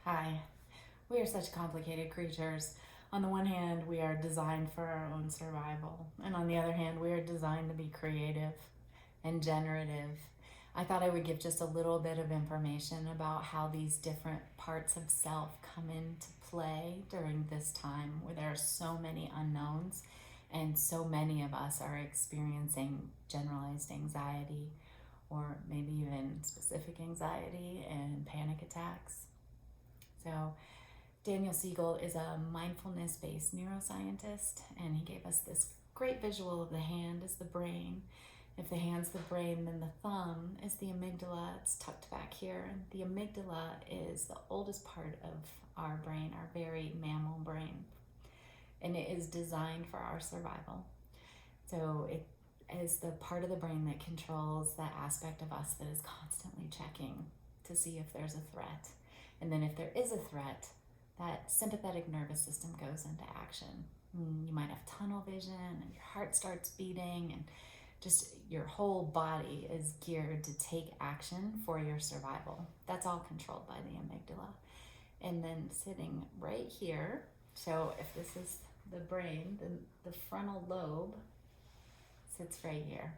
Hi. We are such complicated creatures. On the one hand, we are designed for our own survival, and on the other hand, we are designed to be creative and generative. I thought I would give just a little bit of information about how these different parts of self come into play during this time where there are so many unknowns and so many of us are experiencing generalized anxiety or maybe even specific anxiety and panic attacks. So, Daniel Siegel is a mindfulness-based neuroscientist, and he gave us this great visual of the hand as the brain. If the hand's the brain, then the thumb is the amygdala. It's tucked back here. And the amygdala is the oldest part of our brain, our very mammal brain, and it is designed for our survival. So it is the part of the brain that controls that aspect of us that is constantly checking to see if there's a threat. And then if there is a threat, that sympathetic nervous system goes into action. You might have tunnel vision and your heart starts beating and just your whole body is geared to take action for your survival. That's all controlled by the amygdala. And then sitting right here, so if this is the brain, then the frontal lobe sits right here.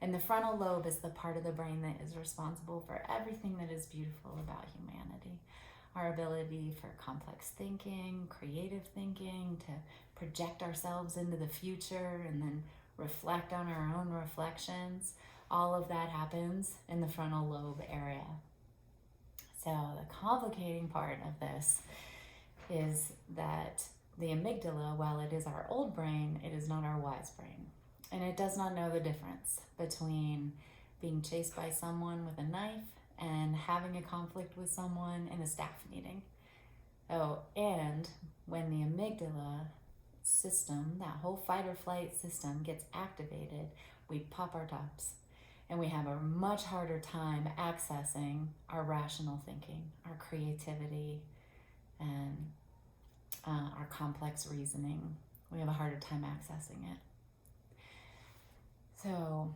And the frontal lobe is the part of the brain that is responsible for everything that is beautiful about humanity. Our ability for complex thinking, creative thinking, to project ourselves into the future and then reflect on our own reflections. All of that happens in the frontal lobe area. So the complicating part of this is that the amygdala, while it is our old brain, it is not our wise brain. And it does not know the difference between being chased by someone with a knife and having a conflict with someone in a staff meeting. Oh, and when the amygdala system, that whole fight or flight system gets activated, we pop our tops and we have a much harder time accessing our rational thinking, our creativity, and our complex reasoning. We have a harder time accessing it. So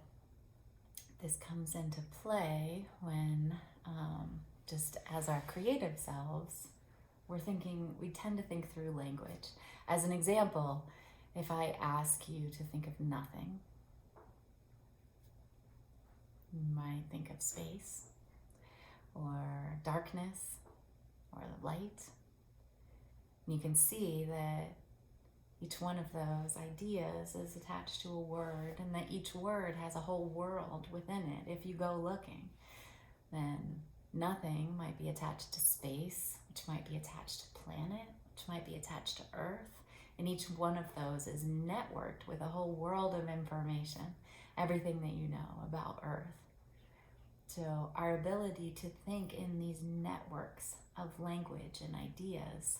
this comes into play when, just as our creative selves, we tend to think through language. As an example, if I ask you to think of nothing, you might think of space, or darkness, or light. And you can see that each one of those ideas is attached to a word, and that each word has a whole world within it. If you go looking, then nothing might be attached to space, which might be attached to planet, which might be attached to earth. And each one of those is networked with a whole world of information, everything that you know about earth. So our ability to think in these networks of language and ideas,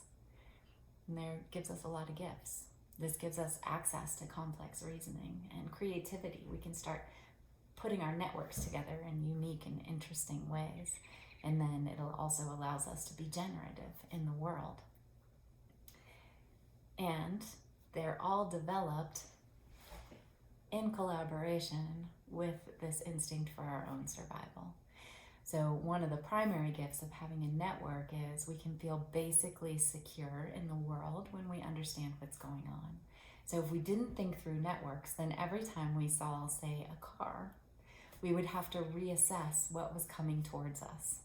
and there gives us a lot of gifts. This gives us access to complex reasoning and creativity. We can start putting our networks together in unique and interesting ways. And then it also allows us to be generative in the world. And they're all developed in collaboration with this instinct for our own survival. So one of the primary gifts of having a network is we can feel basically secure in the world when we understand what's going on. So if we didn't think through networks, then every time we saw, say, a car, we would have to reassess what was coming towards us.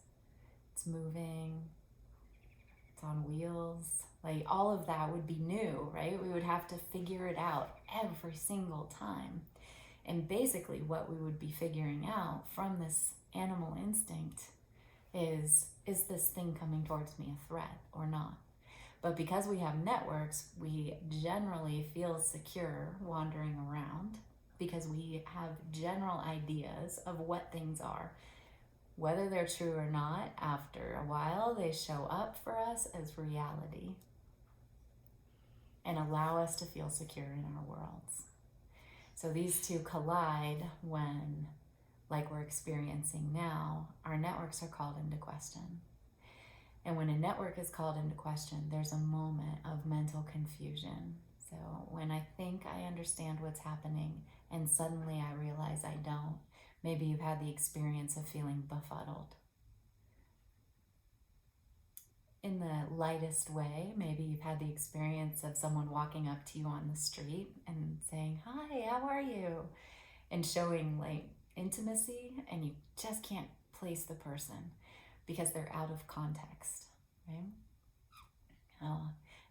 It's moving, it's on wheels, like all of that would be new, right? We would have to figure it out every single time. And basically what we would be figuring out from this animal instinct is this thing coming towards me a threat or not? But because we have networks, we generally feel secure wandering around because we have general ideas of what things are. Whether they're true or not, after a while, they show up for us as reality and allow us to feel secure in our worlds. So these two collide when, like we're experiencing now, our networks are called into question. And when a network is called into question, there's a moment of mental confusion. So when I think I understand what's happening and suddenly I realize I don't, maybe you've had the experience of feeling befuddled. in the lightest way. Maybe you've had the experience of someone walking up to you on the street and saying, "Hi, how are you?" and showing like intimacy, and you just can't place the person because they're out of context, right?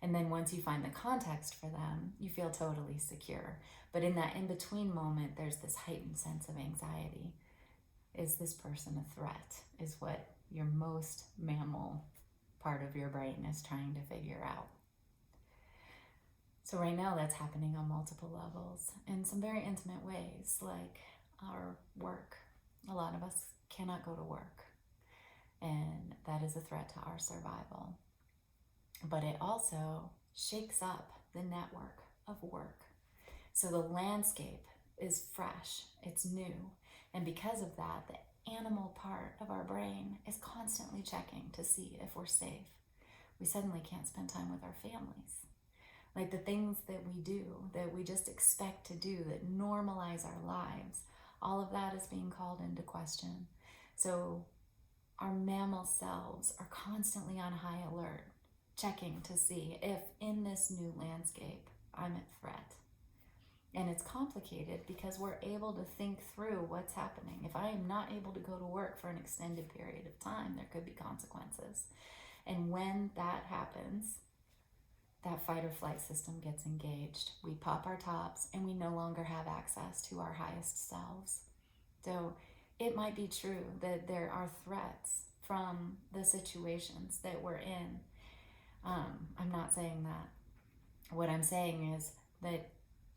And then once you find the context for them, you feel totally secure. But in that in-between moment, there's this heightened sense of anxiety. Is this person a threat? Is what your most mammal part of your brain is trying to figure out. So right now that's happening on multiple levels in some very intimate ways, like our work. A lot of us cannot go to work, and that is a threat to our survival. But it also shakes up the network of work. So the landscape is fresh, it's new. And because of that, the animal part of our brain is constantly checking to see if we're safe. We suddenly can't spend time with our families. Like the things that we do, that we just expect to do, that normalize our lives, all of that is being called into question. So our mammal selves are constantly on high alert, checking to see if in this new landscape I'm at threat. And it's complicated because we're able to think through what's happening. If I am not able to go to work for an extended period of time, there could be consequences. And when that happens, that fight or flight system gets engaged. We pop our tops and we no longer have access to our highest selves. So it might be true that there are threats from the situations that we're in. I'm not saying that. What I'm saying is that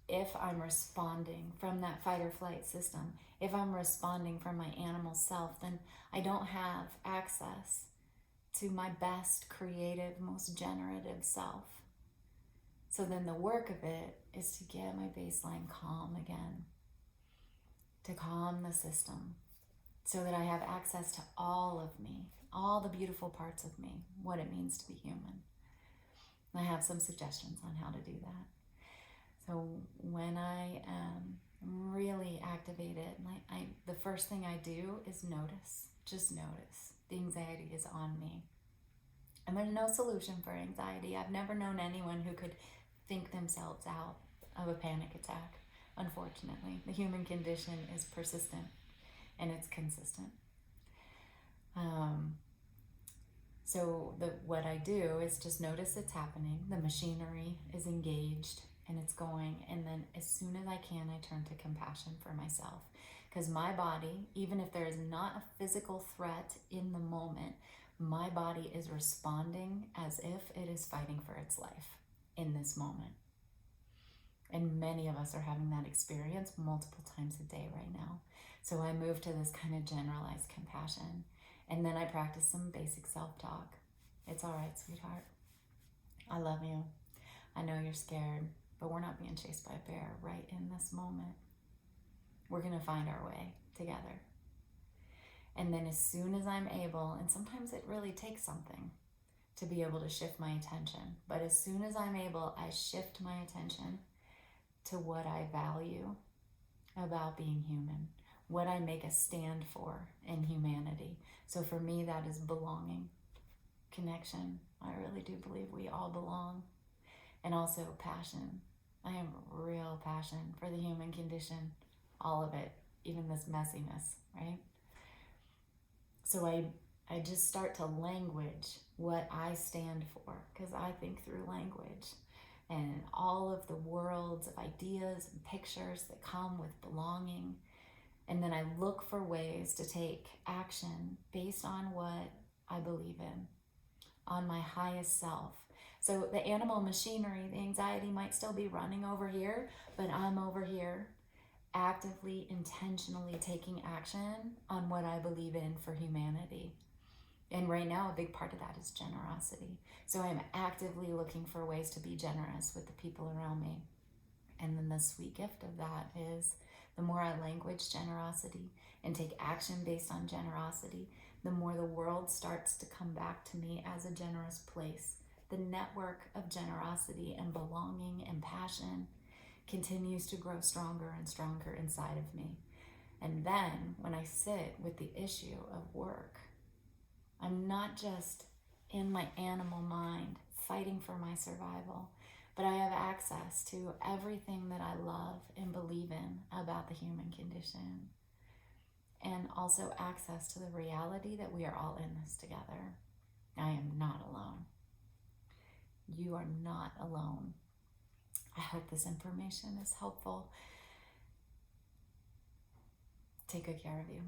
if I'm responding from that fight or flight system, if I'm responding from my animal self, then I don't have access to my best, creative, most generative self. So then the work of it is to get my baseline calm again, to calm the system so that I have access to all of me, all the beautiful parts of me, what it means to be human. I have some suggestions on how to do that. So when I am really activated, the first thing I do is notice, just notice. The anxiety is on me. And there's no solution for anxiety. I've never known anyone who could think themselves out of a panic attack, unfortunately. The human condition is persistent and it's consistent. So what I do is just notice it's happening. The machinery is engaged and it's going. And then as soon as I can, I turn to compassion for myself. Because my body, even if there is not a physical threat in the moment, my body is responding as if it is fighting for its life in this moment. And many of us are having that experience multiple times a day right now. So I move to this kind of generalized compassion. And then I practice some basic self-talk. It's all right, sweetheart. I love you. I know you're scared, but we're not being chased by a bear right in this moment. We're going to find our way together. And then as soon as I'm able, and sometimes it really takes something to be able to shift my attention, but as soon as I'm able, I shift my attention to what I value about being human, what I make a stand for in humanity. So for me, that is belonging, connection. I really do believe we all belong. And also passion. I have real passion for the human condition, all of it, even this messiness, right? So I just start to language what I stand for, because I think through language and all of the worlds of ideas and pictures that come with belonging. And then I look for ways to take action based on what I believe in, on my highest self. So the animal machinery, the anxiety might still be running over here, but I'm over here actively, intentionally taking action on what I believe in for humanity. And right now, a big part of that is generosity. So I'm actively looking for ways to be generous with the people around me. And then the sweet gift of that is the more I language generosity and take action based on generosity, the more the world starts to come back to me as a generous place. The network of generosity and belonging and passion continues to grow stronger and stronger inside of me. And then when I sit with the issue of work, I'm not just in my animal mind, fighting for my survival. But I have access to everything that I love and believe in about the human condition. And also access to the reality that we are all in this together. I am not alone. You are not alone. I hope this information is helpful. Take good care of you.